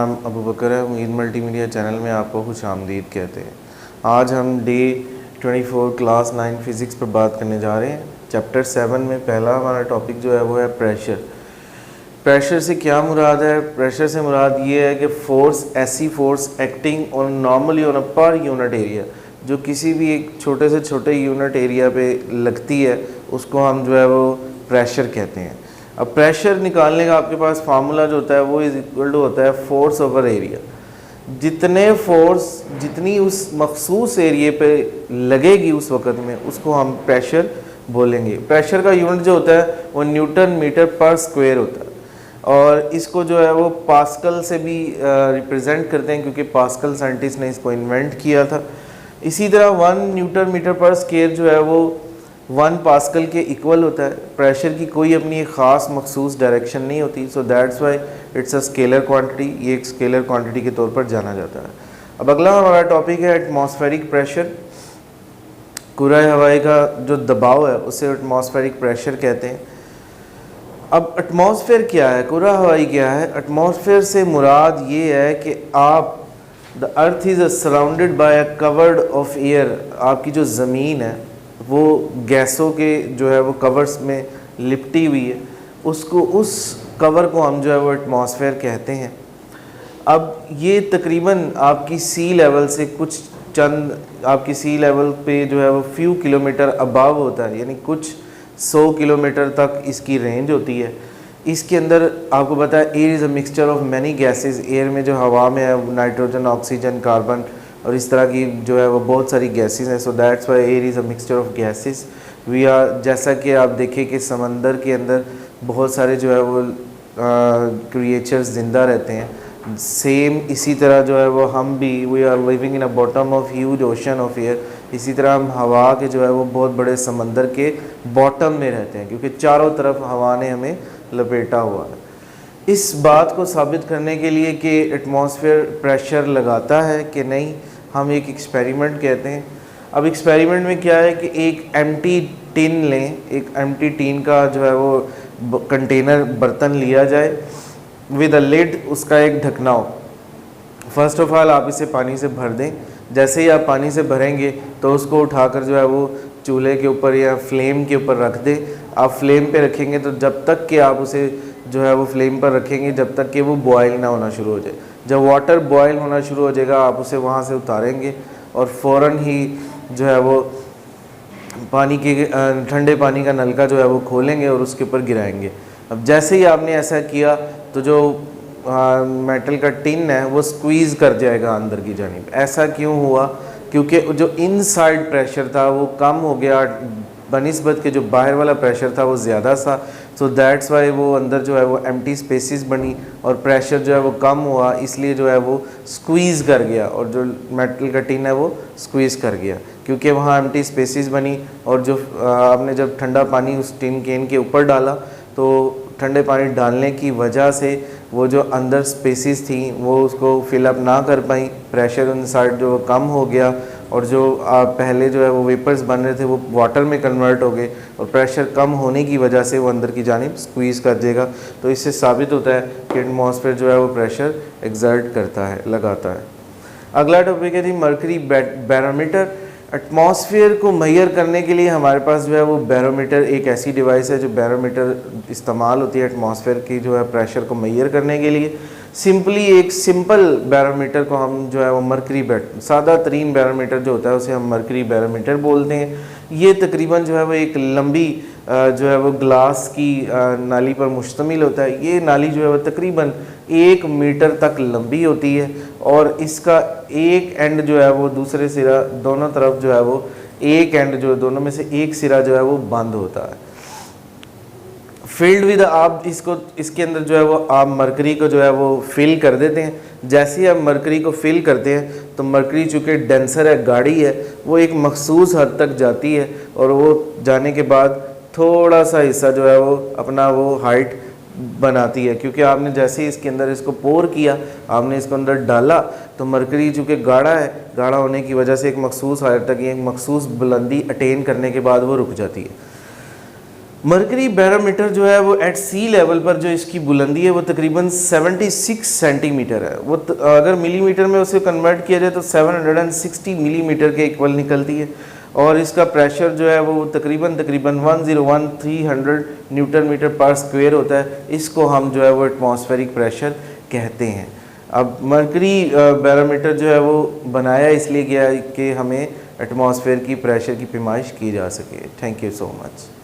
नाम अबू बकर है। Moeed multimedia channel में आपको खुश आमदीद कहते हैं। आज हम डे 24 क्लास 9 फ़िज़िक्स पर बात करने जा रहे हैं। चैप्टर 7 में पहला हमारा टॉपिक जो है वो है प्रेशर। प्रेशर से क्या मुराद है? प्रेशर से मुराद ये है कि फ़ोर्स, ऐसी force acting on normally on a per unit area, जो किसी भी एक छोटे से छोटे यूनिट एरिया पे लगती है, उसको हम जो है वो प्रेशर कहते हैं। अब प्रेशर निकालने का आपके पास फार्मूला जो होता है वो इज इक्वल टू होता है फोर्स ओवर एरिया। जितने फोर्स जितनी उस मखसूस एरिए पे लगेगी उस वक़्त में, उसको हम प्रेशर बोलेंगे। प्रेशर का यूनिट जो होता है वो न्यूटन मीटर पर स्क्वायर होता है, और इसको जो है वो पास्कल से भी रिप्रेजेंट करते हैं, क्योंकि पास्कल साइंटिस्ट ने इसको इन्वेंट किया था। इसी तरह 1 न्यूटन मीटर पर स्क्वायर जो है वो 1 पास्कल के इक्वल होता है। प्रेशर की कोई अपनी एक ख़ास मखसूस डायरेक्शन नहीं होती, सो that's why it's a scalar quantity. ये एक स्केलर क्वांटिटी के तौर पर जाना जाता है। अब अगला हमारा टॉपिक है एटमॉस्फेरिक प्रेशर। कुराए हवाई का जो दबाव है उसे एटमॉस्फेरिक प्रेशर कहते हैं। अब एटमॉस्फेयर क्या है, कुरा हवाई क्या है? एटमॉस्फेयर से मुराद ये है कि आप the earth is surrounded by a covered of air. आपकी जो ज़मीन है वो गैसों के जो है वो कवर्स में लिपटी हुई है, उसको उस कवर को हम जो है वो एटमॉस्फेयर कहते हैं। अब ये तकरीबन आपकी सी लेवल से कुछ चंद, आपकी सी लेवल पे जो है वो फ्यू किलोमीटर अबव होता है, यानी कुछ 100 किलोमीटर तक इसकी रेंज होती है। इसके अंदर आपको पता है air is a mixture of many gases. Air में जो हवा में है नाइट्रोजन, ऑक्सीजन, कार्बन और इस तरह की जो है वो बहुत सारी गैसेस हैं। So that's why air is a mixture of gases. We are, जैसा कि आप देखें कि समंदर के अंदर बहुत सारे जो है वो क्रिएचर्स ज़िंदा रहते हैं, सेम इसी तरह जो है वो हम भी we are living in a bottom of huge ocean of air. इसी तरह हम हवा के जो है वो बहुत बड़े समंदर के बॉटम में रहते हैं, क्योंकि चारों तरफ हवा ने हमें लपेटा हुआ है। इस बात को साबित करने के लिए कि एटमॉस्फेयर प्रेशर लगाता है कि नहीं, हम एक एक्सपेरिमेंट कहते हैं। अब एक्सपेरिमेंट में क्या है कि एक एम्प्टी टिन लें, एक एम्प्टी टिन का जो है वो कंटेनर बर्तन लिया जाए विद अ लिड, उसका एक ढकना हो। फर्स्ट ऑफ ऑल आप इसे पानी से भर दें। जैसे ही आप पानी से भरेंगे तो उसको उठाकर जो है वो चूल्हे के ऊपर या फ्लेम के ऊपर रख दें। आप फ्लेम पे रखेंगे तो जब तक कि आप उसे जो है वो फ्लेम पर रखेंगे जब तक कि वो बॉयल ना होना शुरू हो जाए। जब वाटर बॉयल होना शुरू हो जाएगा आप उसे वहाँ से उतारेंगे और फ़ौरन ही जो है वो पानी के ठंडे पानी का नलका जो है वो खोलेंगे और उसके ऊपर गिराएंगे। अब जैसे ही आपने ऐसा किया तो जो मेटल का टिन है वो स्क्वीज़ कर जाएगा अंदर की जानिब। ऐसा क्यों हुआ? क्योंकि जो इनसाइड प्रेशर था वो कम हो गया बनिस्बत के जो बाहर वाला प्रेशर था वो ज़्यादा था। सो दैट्स वाई वो अंदर जो है वो एम्प्टी स्पेसिस बनी और प्रेशर जो है वो कम हुआ, इसलिए जो है वो स्क्वीज़ कर गया और जो मेटल का टिन है वो स्क्वीज़ कर गया, क्योंकि वहाँ एम्प्टी स्पेसिस बनी। और जो आपने जब ठंडा पानी उस टिन कैन के ऊपर डाला तो ठंडे पानी डालने की वजह से वो जो अंदर स्पेसिस थी वो उसको फिलअप ना कर पाई, प्रेशर इनसाइड जो कम हो गया और जो पहले जो है वो वेपर्स बन रहे थे वो वाटर में कन्वर्ट हो गए और प्रेशर कम होने की वजह से वो अंदर की जानिब स्क्वीज़ कर देगा। तो इससे साबित होता है कि एटमॉस्फेयर जो है वो प्रेशर एक्सर्ट करता है, लगाता है। अगला टॉपिक है जी मर्करी बैरोमीटर। एटमॉस्फेयर को मेजर करने के लिए हमारे पास जो है वो बैरोमीटर एक ऐसी डिवाइस है जो बैरोमीटर इस्तेमाल होती है एटमॉस्फेयर की जो है प्रेशर को मेजर करने के लिए। सिंपली एक सिंपल बैरोमीटर को हम जो है वो मर्करी सादा तरीन बैरोमीटर जो होता है उसे हम मर्करी बैरोमीटर बोलते हैं। ये तकरीबन जो है वो एक लंबी जो है वो ग्लास की नाली पर मुश्तमिल होता है। ये नाली जो है वो तकरीबन 1 मीटर तक लंबी होती है और इसका एक एंड जो है वो दूसरे सिरा, दोनों तरफ जो है वो एक एंड जो दोनों में से एक सिरा जो है वो बंद होता है। फील्ड विद, आप इसको इसके अंदर जो है वो आप मरकरी को जो है वो फिल कर देते हैं। जैसे ही आप मरकरी को फिल करते हैं तो मरकरी चूँकि डेंसर है, गाढ़ी है, वो एक मखसूस हद तक जाती है और वो जाने के बाद थोड़ा सा हिस्सा जो है वो अपना वो हाइट बनाती है, क्योंकि आपने जैसे ही इसके अंदर इसको पोर किया, आपने इसको अंदर डाला तो मरकरी चूँकि गाढ़ा है, गाढ़ा होने की वजह से एक मखसूस हाइट तक, एक मखसूस बुलंदी अटेन करने के बाद वो रुक जाती है। मरकरी बैरोमीटर जो है वो एट सी लेवल पर जो इसकी बुलंदी है वो तकरीबन 76 सेंटीमीटर है। वो अगर मिलीमीटर में उसे कन्वर्ट किया जाए तो 760 मिलीमीटर के इक्वल निकलती है। और इसका प्रेशर जो है वो तकरीबन 101300 न्यूटन मीटर पर स्क्वायर होता है। इसको हम जो है वो एटमॉस्फेरिक प्रेशर कहते हैं। अब मरकरी बैरोमीटर जो है वो बनाया इसलिए गया कि हमें एटमॉस्फेयर की प्रेशर की पैमाइश की जा सके। Thank you so much.